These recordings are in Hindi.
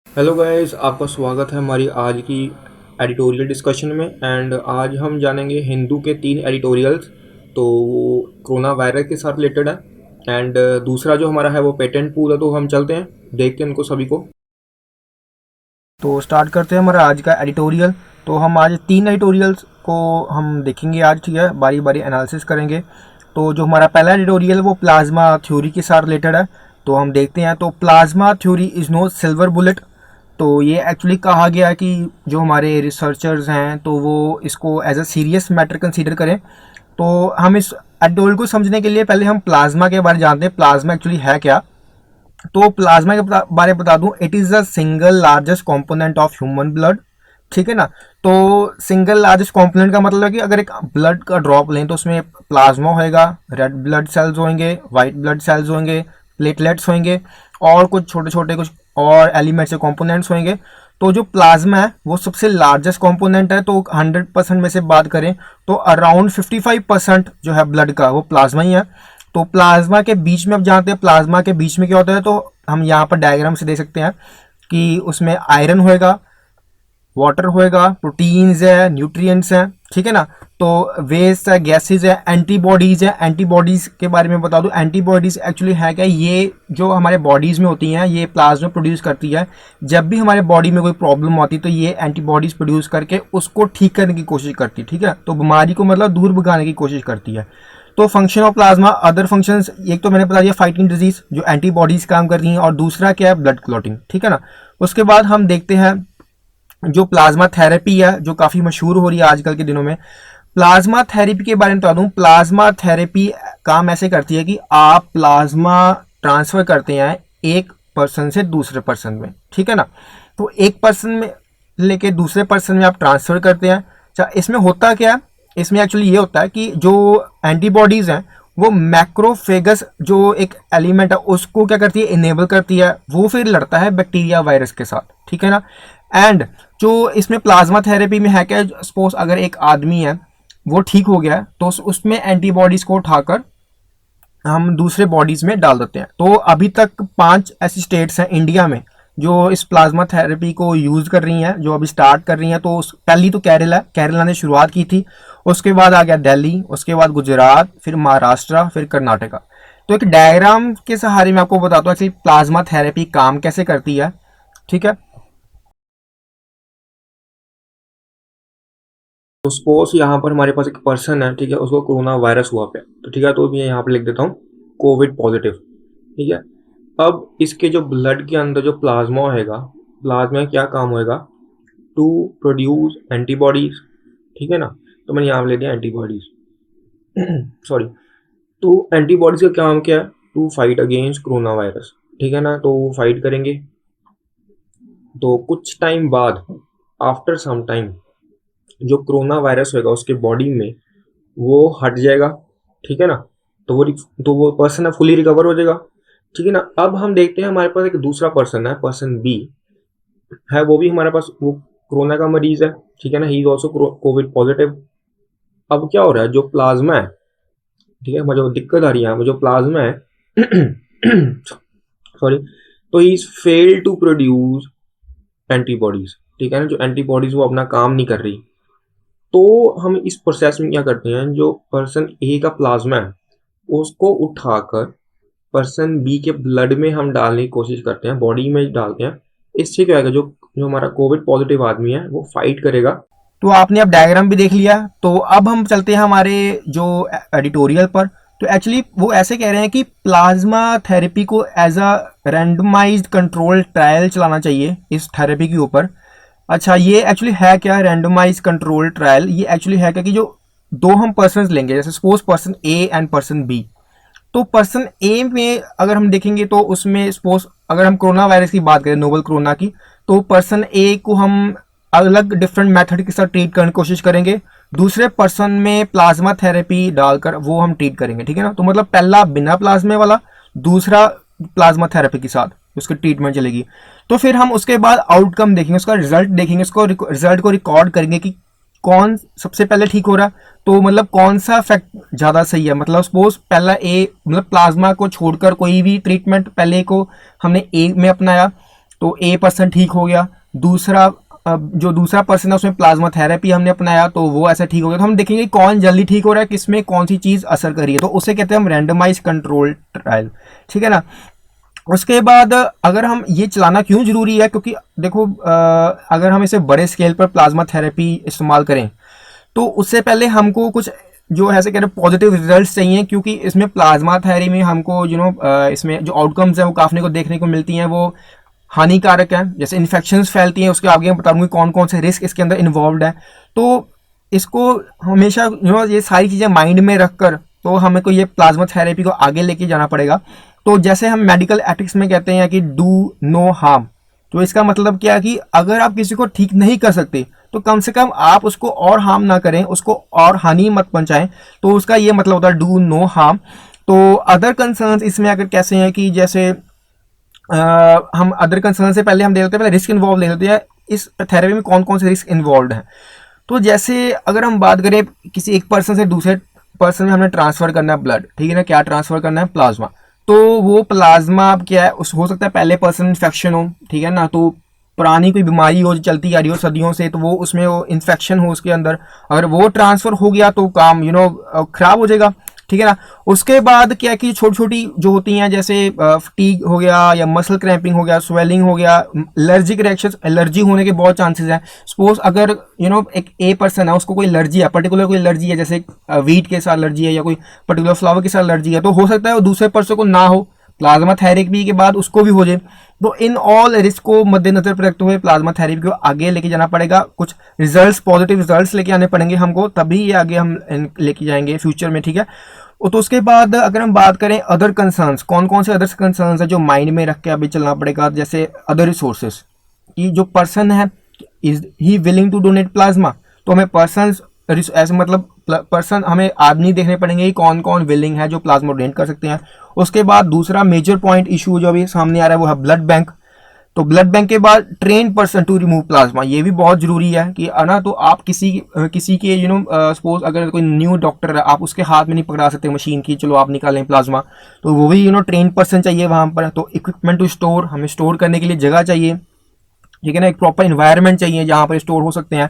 हेलो गाइस, आपका स्वागत है हमारी आज की एडिटोरियल डिस्कशन में। एंड आज हम जानेंगे हिंदू के 3 एडिटोरियल्स। तो वो कोरोना वायरस के साथ रिलेटेड है। एंड दूसरा जो हमारा है वो पेटेंट पूल है। तो हम चलते हैं, देखते हैं उनको सभी को। तो स्टार्ट करते हैं हमारा आज का एडिटोरियल। तो हम आज 3 एडिटोरियल्स को हम देखेंगे आज, ठीक है, बारी बारी एनालिसिस करेंगे। तो जो हमारा पहला एडिटोरियल वो प्लाज्मा थ्योरी के साथ रिलेटेड है। तो हम देखते हैं। तो plasma theory is no silver bullet. तो ये एक्चुअली कहा गया है कि जो हमारे रिसर्चर्स हैं तो वो इसको as a serious matter consider करें। तो हम इस एडिटोरियल को समझने के लिए पहले हम प्लाज्मा के बारे में जानते हैं, प्लाज्मा एक्चुअली है क्या। तो प्लाज्मा के बारे में बता दूं, it is the single largest component of human blood. ठीक है ना। तो सिंगल लार्जेस्ट कंपोनेंट का मतलब है कि अगर एक ब्लड का ड्रॉप लें तो उसमें प्लाज्मा होएगा, रेड ब्लड सेल्स होंगे, वाइट ब्लड सेल्स होंगे, प्लेटलेट्स होंगे और कुछ छोटे छोटे कुछ और एलिमेंट्स या कंपोनेंट्स होंगे। तो जो प्लाज्मा है वो सबसे लार्जेस्ट कंपोनेंट है। तो 100% में से बात करें तो अराउंड 55% जो है ब्लड का वो प्लाज्मा ही है। तो प्लाज्मा के बीच में अब जानते हैं प्लाज्मा के बीच में क्या होता है। तो हम यहाँ पर डायग्राम से देख सकते हैं कि उसमें आयरन होएगा, वाटर होएगा, प्रोटीन्स है, न्यूट्रिएंट्स हैं, ठीक है ना। तो वेस्ट है, गैसेज है, एंटीबॉडीज है। एंटीबॉडीज के बारे में बता दूं, एंटीबॉडीज एक्चुअली है क्या, ये जो हमारे बॉडीज में होती हैं ये प्लाज्मा प्रोड्यूस करती है। जब भी हमारे बॉडी में कोई प्रॉब्लम आती है तो ये एंटीबॉडीज प्रोड्यूस करके उसको ठीक करने की कोशिश करती है, ठीक है। तो बीमारी को मतलब दूर भगाने की कोशिश करती है। तो function of plasma, other functions, एक तो मैंने बता दिया फाइटिंग डिजीज जो एंटीबॉडीज काम कर रही हैं, और दूसरा क्या है, ब्लड क्लॉटिंग, ठीक है ना। उसके बाद हम देखते हैं जो प्लाज्मा थेरेपी है जो काफ़ी मशहूर हो रही है आजकल के दिनों में। प्लाज्मा थेरेपी के बारे में बता दूं, प्लाज्मा थेरेपी काम ऐसे करती है कि आप प्लाज्मा ट्रांसफ़र करते हैं एक पर्सन से दूसरे पर्सन में, ठीक है ना। तो एक पर्सन में लेके दूसरे पर्सन में आप ट्रांसफ़र करते हैं। अच्छा, इसमें होता क्या है, इसमें एक्चुअली ये होता है कि जो एंटीबॉडीज़ हैं वो मैक्रोफेगस जो एक एलिमेंट है उसको क्या करती है, इनेबल करती है। वो फिर लड़ता है बैक्टीरिया वायरस के साथ, ठीक है ना। एंड जो इसमें प्लाज्मा थेरेपी में है क्या, सपोज अगर एक आदमी है वो ठीक हो गया तो उसमें एंटीबॉडीज को उठाकर हम दूसरे बॉडीज में डाल देते हैं। तो अभी तक 5 ऐसी स्टेट्स हैं इंडिया में जो इस प्लाज्मा थेरेपी को यूज कर रही हैं, जो अभी स्टार्ट कर रही हैं। तो पहली तो केरला ने शुरुआत की थी। उसके बाद आ गया दिल्ली, उसके बाद गुजरात, फिर महाराष्ट्र, फिर कर्नाटका। तो एक डायग्राम के सहारे मैं आपको बताता हूँ एक्चुअली प्लाज्मा थेरेपी काम कैसे करती है, ठीक है। तो सपोज यहाँ पर हमारे पास एक पर्सन है, ठीक है, उसको कोरोना वायरस हुआ पे, तो ठीक है, तो मैं यहाँ पर लिख देता हूँ कोविड पॉजिटिव, ठीक है। अब इसके जो ब्लड के अंदर जो प्लाज्मा होएगा, प्लाज्मा का क्या काम होएगा, टू प्रोड्यूस एंटीबॉडीज, ठीक है ना। तो मैंने यहाँ पे ले दिया एंटीबॉडीज सॉरी। तो एंटीबॉडीज का काम क्या है, to fight against corona virus, ठीक है ना। तो वो फाइट करेंगे। तो कुछ टाइम बाद, आफ्टर सम टाइम, जो कोरोना वायरस होगा उसके बॉडी में वो हट जाएगा, ठीक है ना। तो वो पर्सन है फुली रिकवर हो जाएगा, ठीक है ना। अब हम देखते हैं हमारे पास एक दूसरा पर्सन है, पर्सन बी है, वो भी हमारे पास वो कोरोना का मरीज है, ठीक है ना। He is also Covid positive. अब क्या हो रहा है, जो प्लाज्मा है, ठीक है, मुझे दिक्कत आ रही है यहाँ पे, जो प्लाज्मा है सॉरी, तो he is fail to produce antibodies, ठीक है ना। जो एंटीबॉडीज वो अपना काम नहीं कर रही। तो हम इस प्रोसेस में क्या करते हैं, जो पर्सन ए का प्लाज्मा है उसको उठाकर पर्सन बी के ब्लड में हम डालने की कोशिश करते हैं, बॉडी में डालते हैं। इससे क्या होगा, जो जो हमारा कोविड पॉजिटिव आदमी है वो फाइट करेगा। तो आपने अब डायग्राम भी देख लिया। तो अब हम चलते हैं हमारे जो एडिटोरियल पर। तो एक्चुअली वो ऐसे कह रहे हैं कि प्लाज्मा थेरेपी को as a randomized control trial चलाना चाहिए इस थेरेपी के ऊपर। अच्छा, ये एक्चुअली है क्या रैंडमाइज कंट्रोल ट्रायल, ये एक्चुअली है क्या कि जो दो हम पर्सन लेंगे, जैसे suppose person A and person B. तो पर्सन ए में अगर हम देखेंगे तो उसमें सपोज अगर हम कोरोना वायरस की बात करें, नोवल कोरोना की, तो पर्सन ए को हम अलग डिफरेंट मेथड के साथ ट्रीट करने की कोशिश करेंगे। दूसरे पर्सन में प्लाज्मा थेरेपी डालकर वो हम ट्रीट करेंगे, ठीक है ना। तो मतलब पहला बिना प्लाज्मे वाला, दूसरा प्लाज्मा थेरेपी के साथ उसकी ट्रीटमेंट चलेगी। तो फिर हम उसके बाद आउटकम देखेंगे, उसका रिजल्ट देखेंगे, उसको रिजल्ट को रिकॉर्ड करेंगे कि कौन सबसे पहले ठीक हो रहा है। तो मतलब कौन सा इफेक्ट ज़्यादा सही है। मतलब सपोज पहला ए, मतलब प्लाज्मा को छोड़कर कोई भी ट्रीटमेंट पहले को हमने ए में अपनाया, तो A% ठीक हो गया, दूसरा जो दूसरा पर्सन है उसमें प्लाज्मा थेरेपी हमने अपनाया तो वो ऐसा ठीक हो गया। तो हम देखेंगे कौन जल्दी ठीक हो रहा है, किसमें कौन सी चीज़ असर कर रही है, तो उसे कहते हैं हम रैंडमाइज कंट्रोल ट्रायल, ठीक है ना। उसके बाद अगर हम ये चलाना क्यों जरूरी है, क्योंकि देखो अगर हम इसे बड़े स्केल पर प्लाज्मा थेरेपी इस्तेमाल करें तो उससे पहले हमको कुछ जो ऐसे कह रहे पॉजिटिव रिजल्ट्स चाहिए, क्योंकि इसमें प्लाज्मा थेरेपी में हमको इसमें जो आउटकम्स हैं वो काफ़ी को देखने को मिलती हैं वो हानिकारक है। जैसे इन्फेक्शंस फैलती हैं, उसके आगे मैं बताऊंगी कौन कौन से रिस्क इसके अंदर इन्वॉल्व है। तो इसको हमेशा ये सारी चीज़ें माइंड में रखकर तो हमें को ये प्लाज्मा थेरेपी को आगे लेके जाना पड़ेगा। तो जैसे हम मेडिकल एथिक्स में कहते हैं कि डू नो हार्म, तो इसका मतलब क्या है कि अगर आप किसी को ठीक नहीं कर सकते तो कम से कम आप उसको और हार्म ना करें, उसको और हानि मत पहुंचाएं। तो उसका ये मतलब होता है डू नो हार्म। तो अदर कंसर्न्स इसमें अगर कैसे हैं कि जैसे हम अदर कंसर्न से पहले हम देख लेते हैं, पहले रिस्क इन्वॉल्व देख लेते हैं इस थेरेपी में कौन कौन से रिस्क इन्वॉल्व हैं। तो जैसे अगर हम बात करें किसी एक पर्सन से दूसरे पर्सन में हमने ट्रांसफर करना है ब्लड, ठीक है ना, क्या ट्रांसफर करना है, प्लाज्मा। तो वो प्लाज्मा क्या है, उस हो सकता है पहले पर्सन इन्फेक्शन हो, ठीक है ना, तो पुरानी कोई बीमारी हो जो चलती आ रही हो सदियों से, तो वो उसमें वो इन्फेक्शन हो उसके अंदर, अगर वो ट्रांसफर हो गया तो काम खराब हो जाएगा, ठीक है ना। उसके बाद क्या कि छोटी छोटी जो होती हैं जैसे फटीग हो गया या मसल क्रैम्पिंग हो गया, स्वेलिंग हो गया, एलर्जिक रिएक्शन, एलर्जी होने के बहुत चांसेस हैं। सपोज अगर एक पर्सन है उसको कोई एलर्जी है, पर्टिकुलर कोई एलर्जी है, जैसे वीट के साथ एलर्जी है या कोई पर्टिकुलर फ्लावर के साथ एलर्जी है, तो हो सकता है वो दूसरे पर्सन को ना हो, प्लाज्मा थेरेपी के बाद उसको भी हो जाए। तो इन ऑल रिस्क को मद्देनजर पर रखते हुए प्लाज्मा थेरेपी को आगे लेके जाना पड़ेगा, कुछ रिजल्ट्स पॉजिटिव रिजल्ट्स लेके आने पड़ेंगे हमको, तभी ये आगे हम लेके जाएंगे फ्यूचर में, ठीक है। तो उसके बाद अगर हम बात करें अदर कंसर्न्स, कौन कौन से अदर कंसर्न्स है जो माइंड में रख के अभी चलना पड़ेगा, जैसे अदर रिसोर्सेज कि जो पर्सन है is he willing to donate plasma, तो हमें पर्सन ऐसे मतलब पर्सन हमें आदमी देखने पड़ेंगे कि कौन कौन विलिंग है जो प्लाज्मा डोनेट कर सकते हैं। उसके बाद दूसरा मेजर पॉइंट इशू जो अभी सामने आ रहा है वो है ब्लड बैंक। तो ब्लड बैंक के बाद train person to remove plasma, ये भी बहुत जरूरी है कि ना, तो आप किसी के सपोज अगर कोई न्यू डॉक्टर है, आप उसके हाथ में नहीं पकड़ा सकते मशीन की चलो आप निकालें प्लाज्मा, तो वो भी ट्रेन पर्सन चाहिए वहां पर। तो इक्विपमेंट टू स्टोर, हमें स्टोर करने के लिए जगह चाहिए, ठीक है ना, एक प्रॉपर इन्वायरमेंट चाहिए जहाँ पर स्टोर हो सकते हैं।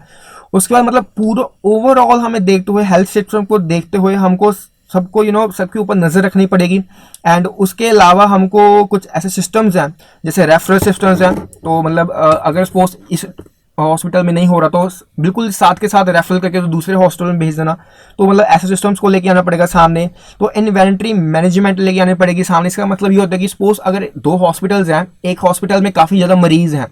उसके बाद मतलब पूरा ओवरऑल हमें देखते हुए, हेल्थ सिस्टम को देखते हुए हमको सबको सबके ऊपर नज़र रखनी पड़ेगी। एंड उसके अलावा हमको कुछ ऐसे सिस्टम्स हैं जैसे रेफरल सिस्टम्स हैं, तो मतलब अगर सपोज इस हॉस्पिटल में नहीं हो रहा तो बिल्कुल साथ के साथ रेफरल करके तो दूसरे हॉस्पिटल में भेज देना। तो मतलब ऐसे सिस्टम्स को लेके आना पड़ेगा सामने। तो इन्वेंट्री मैनेजमेंट लेके आनी पड़ेगी सामने। इसका मतलब ये होता है कि सपोज अगर दो हॉस्पिटल्स हैं, एक हॉस्पिटल में काफ़ी ज़्यादा मरीज हैं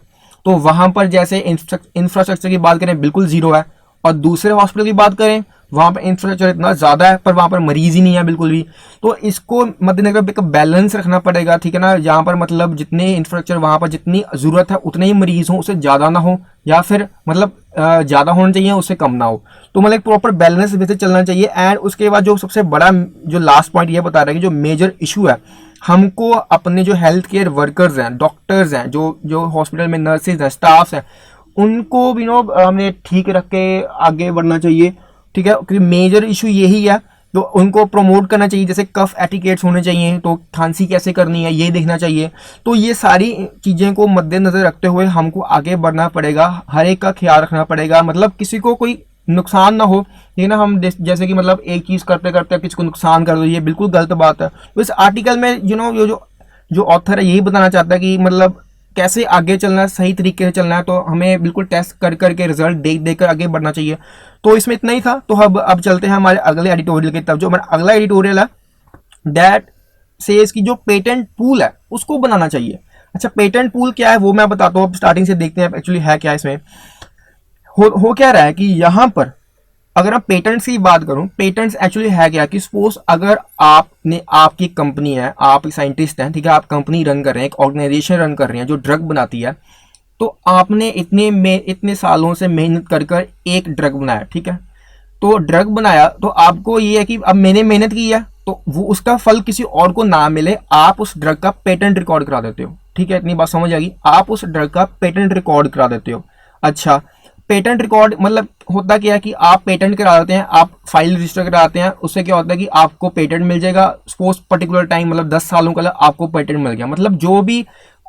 तो वहाँ पर जैसे इंफ्रास्ट्रक्चर की बात करें बिल्कुल ज़ीरो है, और दूसरे हॉस्पिटल की बात करें वहाँ पर इंफ्रास्ट्रक्चर इतना ज़्यादा है पर वहाँ पर मरीज ही नहीं है बिल्कुल भी। तो इसको मद्देनजर एक बैलेंस रखना पड़ेगा, ठीक है ना, जहाँ पर मतलब जितने इंफ्रास्ट्रक्चर वहाँ पर जितनी ज़रूरत है उतने ही मरीज हों, उससे ज़्यादा ना हो, या फिर मतलब ज़्यादा होना चाहिए उससे कम ना हो। तो मतलब एक प्रॉपर बैलेंस में से चलना चाहिए। एंड उसके बाद जो सबसे बड़ा जो लास्ट पॉइंट ये बता रहा है कि जो मेजर इशू है, हमको अपने जो हेल्थ केयर वर्कर्स हैं, डॉक्टर्स हैं, जो हॉस्पिटल में नर्सेज हैं, स्टाफ हैं, उनको भी हमें ठीक रख के आगे बढ़ना चाहिए, ठीक है, क्योंकि मेजर इशू यही है। तो उनको प्रमोट करना चाहिए, जैसे कफ एटिकेट्स होने चाहिए, तो खांसी कैसे करनी है ये देखना चाहिए। तो ये सारी चीज़ें को मद्देनजर रखते हुए हमको आगे बढ़ना पड़ेगा, हर एक का ख्याल रखना पड़ेगा, मतलब किसी को कोई नुकसान ना हो, ये ना हम जैसे कि मतलब एक चीज़ करते करते किसी को नुकसान कर दो, ये बिल्कुल गलत बात है। तो इस आर्टिकल में जो ऑथर है यही बताना चाहता है कि मतलब कैसे आगे चलना है, सही तरीके से चलना है, तो हमें बिल्कुल टेस्ट कर करके रिजल्ट देख देख कर आगे बढ़ना चाहिए। तो इसमें इतना ही था। तो अब चलते हैं हमारे अगले एडिटोरियल की तरफ। जो हमारा अगला एडिटोरियल है दैट सेज कि जो पेटेंट पूल है उसको बनाना चाहिए। अच्छा, पेटेंट पूल क्या है वो मैं बताता हूँ। अब स्टार्टिंग से देखते हैं एक्चुअली है क्या इसमें। हो क्या रहा है कि यहाँ पर अगर आप पेटेंट्स की बात करूं, पेटेंट्स एक्चुअली है क्या कि सपोज अगर आपने, आपकी कंपनी है, आप साइंटिस्ट हैं, ठीक है, आप कंपनी रन कर रहे हैं, एक ऑर्गेनाइजेशन रन कर रहे हैं जो ड्रग बनाती है, तो आपने इतने सालों से मेहनत कर कर एक ड्रग बनाया, ठीक है। तो ड्रग बनाया तो आपको ये है कि अब मैंने मेहनत की है तो वो उसका फल किसी और को ना मिले, आप उस ड्रग का पेटेंट रिकॉर्ड करा देते हो, ठीक है, इतनी बात समझ आ गई। आप उस ड्रग का पेटेंट रिकॉर्ड करा देते हो। अच्छा, पेटेंट रिकॉर्ड मतलब होता क्या है कि आप पेटेंट करा देते हैं, आप फाइल रजिस्टर कराते हैं, उससे क्या होता है कि आपको पेटेंट मिल जाएगा। सपोज पर्टिकुलर टाइम मतलब 10 सालों का आपको पेटेंट मिल गया। मतलब जो भी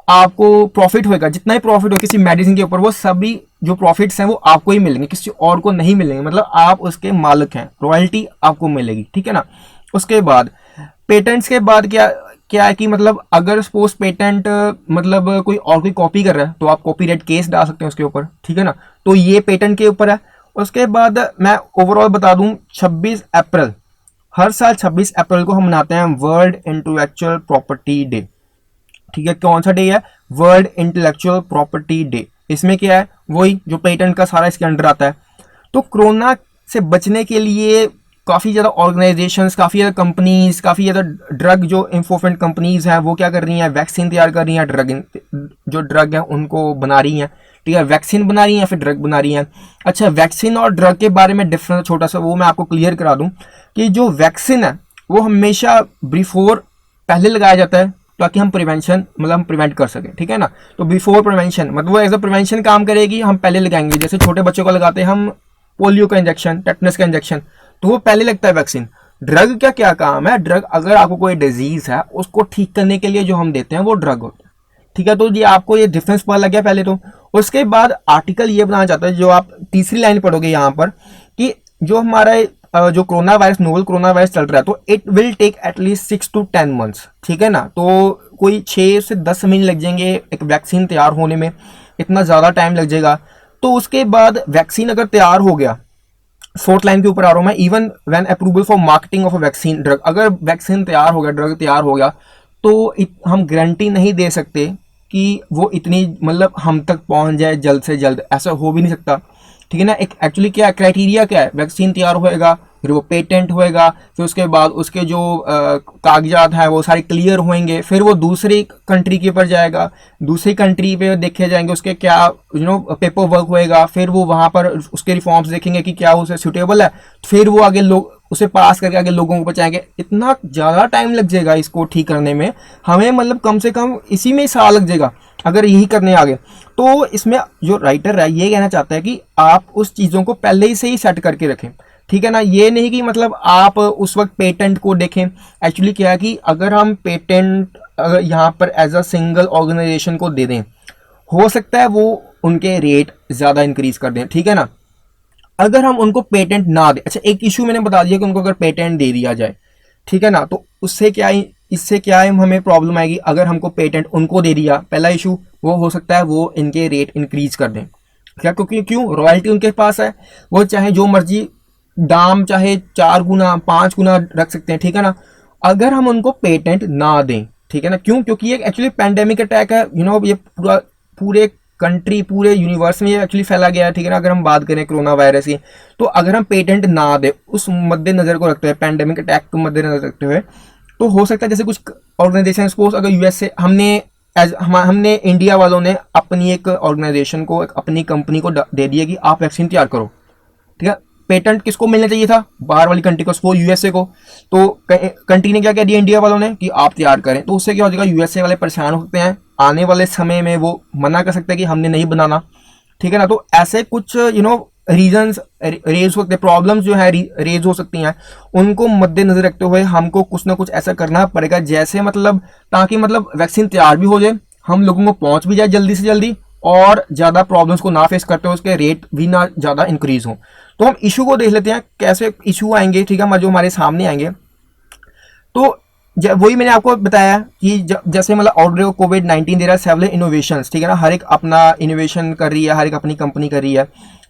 आपको प्रॉफिट होगा, जितना ही प्रॉफिट हो किसी मेडिसिन के ऊपर, वो सभी जो प्रॉफिट्स हैं वो आपको ही मिलेंगे, किसी और को नहीं मिलेंगे, मतलब आप उसके मालिक हैं, रॉयल्टी आपको मिलेगी, ठीक है ना। उसके बाद पेटेंट्स के बाद क्या क्या है कि मतलब अगर सपोज पेटेंट मतलब कोई और कोई कॉपी कर रहा है तो आप कॉपीराइट केस डाल सकते हैं उसके ऊपर, ठीक है ना। तो ये पेटेंट के ऊपर है। उसके बाद मैं ओवरऑल बता दूं, 26 अप्रैल, हर साल 26 अप्रैल को हम मनाते हैं वर्ल्ड इंटेलेक्चुअल प्रॉपर्टी डे, ठीक है। कौन सा डे है? World intellectual property day. इसमें क्या है? वही जो पेटेंट का सारा इसके अंडर आता है। तो कोरोना से बचने के लिए काफ़ी ज़्यादा ऑर्गेनाइजेशंस, काफ़ी ज़्यादा कंपनीज, काफ़ी ज़्यादा ड्रग जो इन्फोर्समेंट कंपनीज हैं वो क्या कर रही हैं, वैक्सीन तैयार कर रही हैं, जो ड्रग है उनको बना रही हैं, ठीक है। वैक्सीन बना रही हैं या फिर ड्रग बना रही हैं। अच्छा, वैक्सीन और ड्रग के बारे में डिफरेंस छोटा सा वो मैं आपको क्लियर करा दूं कि जो वैक्सीन है वो हमेशा बिफोर पहले लगाया जाता है ताकि हम प्रिवेंशन मतलब हम प्रिवेंट कर सकें, ठीक है ना। तो बिफोर प्रिवेंशन मतलब वो एज अ प्रिवेंशन काम करेगी, हम पहले लगाएंगे। जैसे छोटे बच्चों को लगाते हैं हम पोलियो का इंजेक्शन, टेटनस का इंजेक्शन, तो वो पहले लगता है वैक्सीन। ड्रग का क्या काम है? ड्रग अगर आपको कोई डिजीज है उसको ठीक करने के लिए जो हम देते हैं वो ड्रग होता है, ठीक है। तो ये आपको ये डिफरेंस पता लग गया पहले तो। उसके बाद आर्टिकल ये बनाना चाहता है, जो आप तीसरी लाइन पढ़ोगे यहाँ पर, कि जो हमारा जो corona virus, novel corona virus चल रहा है, तो it will take at least 6 to 10 months, ठीक है ना। तो कोई 6 से 10 महीने लग जाएंगे एक वैक्सीन तैयार होने में, इतना ज़्यादा टाइम लग जाएगा। तो उसके बाद वैक्सीन अगर तैयार हो गया, फोर्थ लाइन के ऊपर आ रहा हूं मैं, even when approval for marketing of a vaccine drug, अगर वैक्सीन तैयार हो गया, ड्रग तैयार हो गया, तो हम गारंटी नहीं दे सकते कि वो इतनी मतलब हम तक पहुंच जाए जल्द से जल्द, ऐसा हो भी नहीं सकता, ठीक है ना। एक एक्चुअली क्या क्राइटेरिया क्या है, वैक्सीन तैयार होएगा, फिर वो पेटेंट होएगा, फिर उसके बाद उसके जो कागजात हैं वो सारे क्लियर होंगे, फिर वो दूसरी कंट्री के ऊपर जाएगा, दूसरी कंट्री पे देखे जाएंगे उसके क्या पेपर वर्क होएगा, फिर वो वहाँ पर उसके रिफॉर्म्स देखेंगे कि क्या उसे सुटेबल है, फिर वो आगे लोग उसे पास करके आगे लोगों को पहुँचाएंगे। इतना ज़्यादा टाइम लग जाएगा इसको ठीक करने में, हमें मतलब कम से कम इसी में साल लग जाएगा अगर यही करने आगे। तो इसमें जो राइटर है ये कहना चाहता है कि आप उस चीज़ों को पहले ही से ही सेट करके रखें, ठीक है ना। ये नहीं कि मतलब आप उस वक्त पेटेंट को देखें। एक्चुअली क्या है कि अगर हम पेटेंट अगर यहाँ पर एज अ सिंगल ऑर्गेनाइजेशन को दे दें, हो सकता है वो उनके रेट ज़्यादा इंक्रीज कर दें, ठीक है ना। अगर हम उनको पेटेंट ना दें, अच्छा एक इशू मैंने बता दिया कि उनको अगर पेटेंट दे दिया जाए, ठीक है ना, तो उससे क्या इससे क्या है, हमें प्रॉब्लम आएगी। अगर हमको पेटेंट उनको दे दिया, पहला इशू वो हो सकता है वो इनके रेट इंक्रीज कर दें, क्या, क्योंकि क्यों, रॉयल्टी उनके पास है, वो चाहे जो मर्जी दाम चाहे 4 गुना 5 गुना रख सकते हैं, ठीक है ना। अगर हम उनको पेटेंट ना दें, ठीक है ना, क्यों, क्योंकि ये एक्चुअली पैंडेमिक अटैक है, ये पूरे कंट्री पूरे यूनिवर्स में ये एक्चुअली फैला गया है, ठीक है ना। अगर हम बात करें कोरोना वायरस की, तो अगर हम पेटेंट ना दें उस मद्देनजर को रखते हुए, पैंडेमिक अटैक को मद्देनजर रखते हुए, तो हो सकता है जैसे कुछ ऑर्गेनाइजेशन, सपोज अगर यूएस से हमने इंडिया वालों ने अपनी एक ऑर्गेनाइजेशन को, अपनी कंपनी को दे दिया कि आप वैक्सीन तैयार करो, ठीक है। पेटेंट किसको मिलना चाहिए था? बाहर वाली कंट्री को, सपोज यूएसए को। तो कंट्री ने क्या कह दिया इंडिया वालों ने कि आप तैयार करें, तो उससे क्या हो जाएगा, यूएसए वाले परेशान हो सकते हैं, आने वाले समय में वो मना कर सकते हैं कि हमने नहीं बनाना, ठीक है ना। तो ऐसे कुछ रीजंस रेज होते, प्रॉब्लम्स जो है रेज हो सकती हैं, उनको मद्देनजर रखते हुए हमको कुछ ना कुछ ऐसा करना पड़ेगा, जैसे मतलब ताकि मतलब वैक्सीन तैयार भी हो जाए, हम लोगों को पहुंच भी जाए जल्दी से जल्दी, और ज़्यादा प्रॉब्लम्स को ना फेस करते हुए उसके रेट भी ना ज़्यादा इंक्रीज हो। तो हम इशू को देख लेते हैं, कैसे इशू आएंगे, ठीक है, जो हमारे सामने आएंगे। तो वही मैंने आपको बताया कि जैसे मतलब ऑलरेडी कोविड-19 दे रहा है सेवरल इनोवेशंस, ठीक है ना, हर एक अपना इनोवेशन कर रही है, हर एक अपनी कंपनी कर रही है।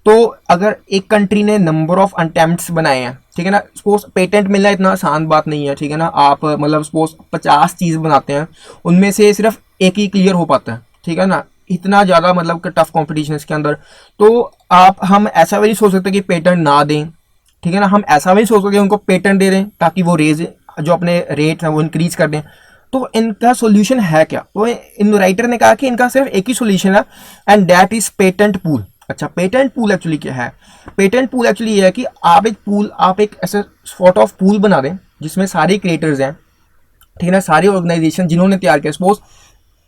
तो अगर एक कंट्री ने नंबर ऑफ अटेम्प्ट्स बनाए हैं, ठीक है ना, सपोज पेटेंट मिलना इतना आसान बात नहीं है, ठीक है ना। आप मतलब सपोज 50 चीज़ बनाते हैं, उनमें से सिर्फ एक ही क्लियर हो पाता है, ठीक है ना, इतना ज़्यादा मतलब टफ कॉम्पिटिशन इसके अंदर। तो हम ऐसा भी नहीं सोच सकते कि पेटेंट ना दें, ठीक है ना, हम ऐसा भी नहीं सोच सकते उनको पेटेंट दे दें ताकि वो रेज जो अपने रेट हैं वो इंक्रीज कर दें। तो इनका सोल्यूशन है क्या? तो इन राइटर ने कहा कि इनका सिर्फ एक ही सोल्यूशन है, and that is patent pool. अच्छा, पेटेंट पूल एक्चुअली क्या है? पेटेंट पूल एक्चुअली ये है कि आप एक ऐसे सॉर्ट ऑफ पूल बना दें जिसमें सारे क्रिएटर्स हैं, ठीक है ना, सारे ऑर्गेनाइजेशन जिन्होंने तैयार किया, सपोज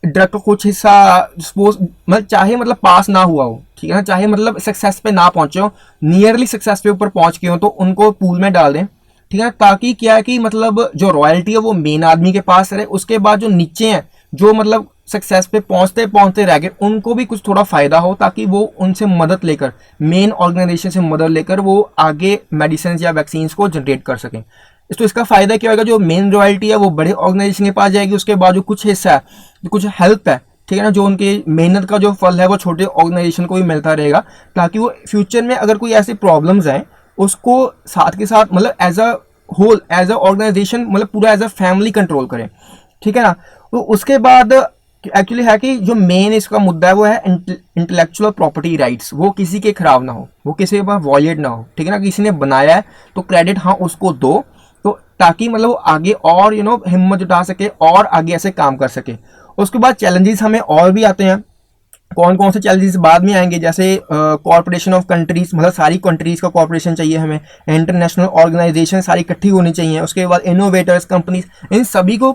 ड्रग का कुछ हिस्सा सपोज मतलब चाहे मतलब पास ना हुआ हो, ठीक है ना, चाहे मतलब सक्सेस पे ना पहुंचे हो, नियरली सक्सेस पे ऊपर पहुंच गए हो, तो उनको पूल में डाल दें, ठीक है, ताकि क्या है कि मतलब जो रॉयल्टी है वो मेन आदमी के पास रहे, उसके बाद जो नीचे हैं जो मतलब सक्सेस पे पहुंचते पहुंचते रह गए, उनको भी कुछ थोड़ा फायदा हो, ताकि वो उनसे मदद लेकर, मेन ऑर्गेनाइजेशन से मदद लेकर वो आगे मेडिसिन या वैक्सीन को जनरेट कर सकें। तो इसका फायदा क्या होगा, जो मेन रॉयल्टी है वो बड़े ऑर्गेनाइजेशन के पास जाएगी, उसके बाद जो कुछ हिस्सा है, जो कुछ हेल्प है, ठीक है ना, जो उनकी मेहनत का जो फल है वो छोटे ऑर्गेनाइजेशन को भी मिलता रहेगा, ताकि वो फ्यूचर में अगर कोई ऐसी प्रॉब्लम्स हैं उसको साथ के साथ मतलब as a whole, as a organization, मतलब पूरा एज अ फैमिली कंट्रोल करें, ठीक है ना। तो उसके बाद एक्चुअली है कि जो मेन इसका मुद्दा है वो है इंटेलेक्चुअल प्रॉपर्टी राइट्स, वो किसी के खराब ना हो, वो किसी के पास वॉयलेट ना हो, ठीक है ना। किसी ने बनाया है तो क्रेडिट हाँ उसको दो, तो ताकि मतलब वो आगे और हिम्मत जुटा सके और आगे ऐसे काम कर सके। उसके बाद चैलेंजेस हमें और भी आते हैं। कौन कौन से चैलेंजेस बाद में आएंगे, जैसे कॉर्पोरेशन ऑफ कंट्रीज, मतलब सारी कंट्रीज का कॉर्पोरेशन चाहिए हमें, इंटरनेशनल ऑर्गेनाइजेशन सारी इकट्ठी होनी चाहिए। उसके बाद इनोवेटर्स कंपनीज, इन सभी को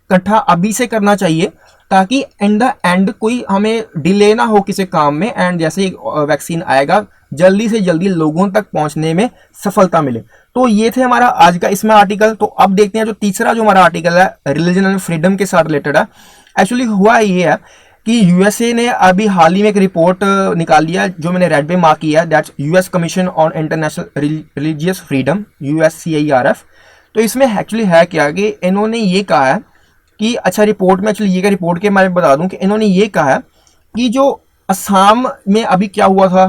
इकट्ठा अभी से करना चाहिए, ताकि इन द एंड कोई हमें डिले ना हो किसी काम में, एंड जैसे वैक्सीन आएगा जल्दी से जल्दी लोगों तक पहुंचने में सफलता मिले। तो ये थे हमारा आज का इसमें आर्टिकल। तो अब देखते हैं जो तीसरा जो हमारा आर्टिकल है रिलीजन एंड फ्रीडम के साथ रिलेटेड है। एक्चुअली हुआ ये है कि यूएसए ने अभी हाल ही में एक रिपोर्ट निकाल लिया, जो मैंने रेड पे मार्क किया है, that's US commission on international religious freedom, USCIRF। तो इसमें एक्चुअली है क्या कि इन्होंने ये कहा है कि अच्छा, रिपोर्ट में एक्चुअली ये क्या, रिपोर्ट के बारे में बता दूं कि इन्होंने ये कहा है कि जो असम में अभी क्या हुआ था,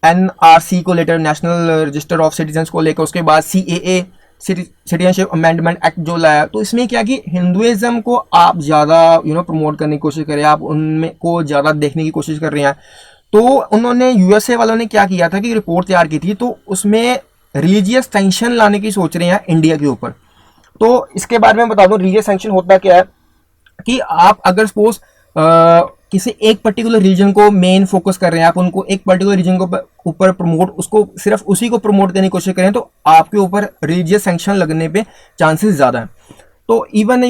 NRC को लेकर, नेशनल रजिस्टर ऑफ सिटीजन्स को लेकर, उसके बाद CAA सिटीजनशिप अमेंडमेंट एक्ट जो लाया, तो इसमें क्या कि हिंदुइज्म को आप ज़्यादा प्रमोट करने की कोशिश कर रहे हैं, आप उनमें को ज़्यादा देखने की कोशिश कर रहे हैं। तो उन्होंने यूएसए वालों ने क्या किया था कि रिपोर्ट तैयार की थी, तो उसमें रिलीजियस टेंशन लाने की सोच रहे हैं इंडिया के ऊपर। तो इसके बारे में बता दूं, रिलीजियस सैंक्शन होता क्या है कि आप अगर सपोज किसी एक पर्टिकुलर रीजन को मेन फोकस कर रहे हैं, आप उनको एक पर्टिकुलर रीजन को ऊपर प्रमोट, उसको सिर्फ उसी को प्रमोट करने की कोशिश करें, तो आपके ऊपर रिलीजियस सैंक्शन लगने पे चांसेस ज़्यादा हैं। तो इवन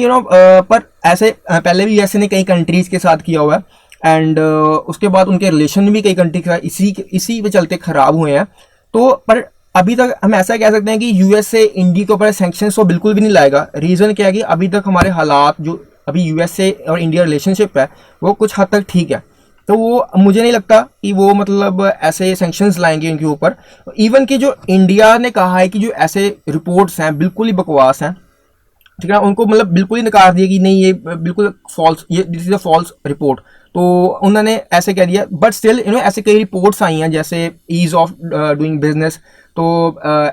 पर ऐसे पहले भी ऐसे ने कई कंट्रीज़ के साथ किया हुआ है, एंड उसके बाद उनके रिलेशन भी कई कंट्री के साथ इसी पे चलते ख़राब हुए हैं। तो पर अभी तक हम ऐसा कह सकते हैं कि यूएसए इंडिया के ऊपर सैंक्शंस तो बिल्कुल भी नहीं लाएगा। रीज़न क्या है कि अभी तक हमारे हालात, जो अभी यूएसए और इंडिया रिलेशनशिप है, वो कुछ हद तक ठीक है। तो वो मुझे नहीं लगता कि वो मतलब ऐसे सैंक्शंस लाएंगे उनके ऊपर। इवन कि जो इंडिया ने कहा है कि जो ऐसे रिपोर्ट्स हैं बिल्कुल ही बकवास हैं, ठीक है ना, उनको मतलब बिल्कुल ही नकार दिया कि नहीं ये बिल्कुल फॉल्स, ये this is a false report. तो उन्होंने ऐसे कह दिया, बट स्टिल ऐसे कई रिपोर्ट्स आई हैं, जैसे ईज ऑफ डूइंग बिजनेस। तो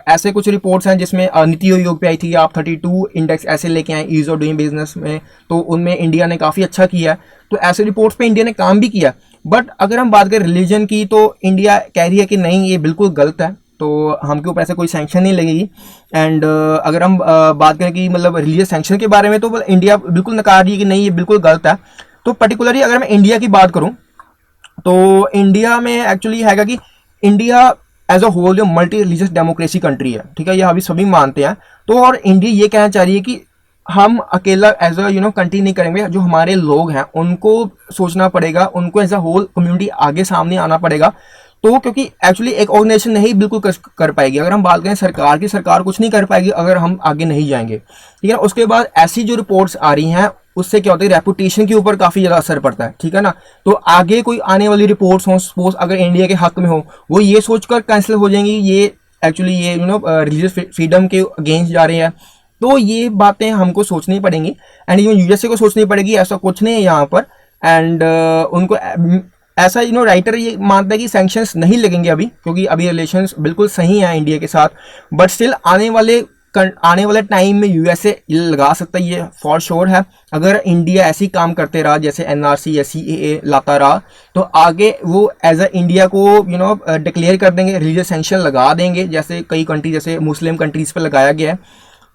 ऐसे कुछ रिपोर्ट्स हैं जिसमें नीति आयोग पे आई थी, आप 32 इंडेक्स ऐसे लेके आए ईज ऑफ डूइंग बिजनेस में, तो उनमें इंडिया ने काफ़ी अच्छा किया। तो ऐसे रिपोर्ट्स पे इंडिया ने काम भी किया। बट अगर हम बात करें रिलीजन की, तो इंडिया कह रही है कि नहीं ये बिल्कुल गलत है, तो हमके ऊपर ऐसे कोई सैंक्शन नहीं लगेगी। एंड अगर हम बात करें कि मतलब रिलीजियस सैंक्शन के बारे में, तो इंडिया बिल्कुल नकार रही है कि नहीं ये बिल्कुल गलत है। तो पर्टिकुलरली अगर मैं इंडिया की बात करूं, तो इंडिया में एक्चुअली हैगा कि इंडिया एज अ होल जो मल्टी रिलीजियस डेमोक्रेसी कंट्री है, ठीक है, ये अभी सभी मानते हैं। तो और इंडिया ये कहना चाह रही है कि हम अकेला एज अ कंट्री नहीं करेंगे, जो हमारे लोग हैं उनको सोचना पड़ेगा, उनको एज अ होल कम्युनिटी आगे सामने आना पड़ेगा। तो क्योंकि एक्चुअली एक ऑर्गेनाइजेशन नहीं बिल्कुल कर पाएगी। अगर हम बात करें सरकार की, सरकार कुछ नहीं कर पाएगी अगर हम आगे नहीं जाएंगे, ठीक है। उसके बाद ऐसी जो रिपोर्ट्स आ रही हैं उससे क्या होता है, रेपुटेशन के ऊपर काफ़ी ज़्यादा असर पड़ता है, ठीक है ना। तो आगे कोई आने वाली रिपोर्ट्स हो, सपोज अगर इंडिया के हक में हो, वो ये सोचकर कैंसिल हो जाएंगी, ये एक्चुअली ये रिलीजियस फ्रीडम के अगेंस्ट जा रहे हैं। तो ये बातें हमको सोचनी पड़ेंगी, एंड इवन यूएसए को सोचनी पड़ेगी, ऐसा कुछ नहीं है यहाँ पर। एंड उनको ऐसा राइटर ये मानता है कि सैंक्शंस नहीं लगेंगे अभी, क्योंकि अभी रिलेशंस बिल्कुल सही हैं इंडिया के साथ। बट स्टिल आने वाले टाइम में यूएसए लगा सकता है, ये फॉर श्योर है। अगर इंडिया ऐसी काम करते रहा, जैसे एनआरसी या CAA लाता रहा, तो आगे वो एज अ इंडिया को डिक्लेयर कर देंगे, रिलीजियस सैंक्शन लगा देंगे, जैसे कई कंट्री, जैसे मुस्लिम कंट्रीज पर लगाया गया है।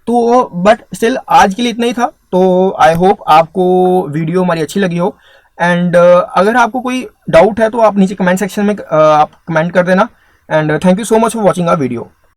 तो बट स्टिल आज के लिए इतना ही था। तो आई होप आपको वीडियो हमारी अच्छी लगी हो। एंड अगर आपको कोई डाउट है तो आप नीचे कमेंट सेक्शन में आप कमेंट कर देना। And thank you so much for watching our video.